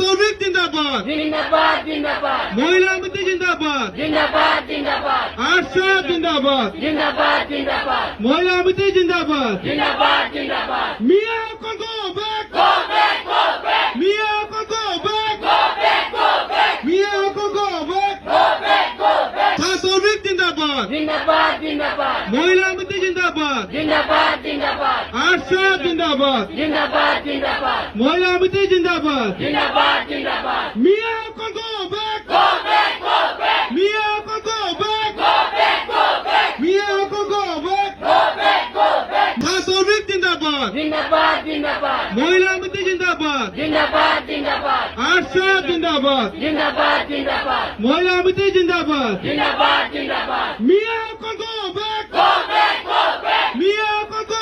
তৌফিক জিন্দাবাদ জিন্দাবাদ জিন্দাবাদ মহিলা সমিতি জিন্দাবাদ জিন্দাবাদ জিন্দাবাদ আরশাদ জিন্দাবাদ জিন্দাবাদ জিন্দাবাদ মহিলা সমিতি জিন্দাবাদ জিন্দাবাদ জিন্দাবাদ মিয়া কল গো ব্যাক মিয়া কল গো ব্যাক মিয়া কল গো ব্যাক তৌফিক জিন্দাবাদ জিন্দাবাদ জিন্দাবাদ মহিলা সমিতি জিন্দাবাদ জিন্দাবাদ জিন্দাবাদ আরশাদ জিন্দাবাদ জিন্দাবাদ জিন্দাবাদ মহিলা সমিতি জিন্দাবাদ জিন্দাবাদ জিন্দাবাদ মিয়া কল গো ব্যাক মিয়া কল গো ব্যাক মিয়া কল গো ব্যাক তৌফিক জিন্দাবাদ জিন্দাবাদ জিন্দাবাদ মহিলা সমিতি জিন্দাবাদ জিন্দাবাদ জিন্দাবাদ আরশাদ জিন্দাবাদ জিন্দাবাদ জিন্দাবাদ মহিলা সমিতি জিন্দাবাদ জিন্দাবাদ জিন্দাবাদ মিয়া কল গো ব্যাক মিয়া কল গো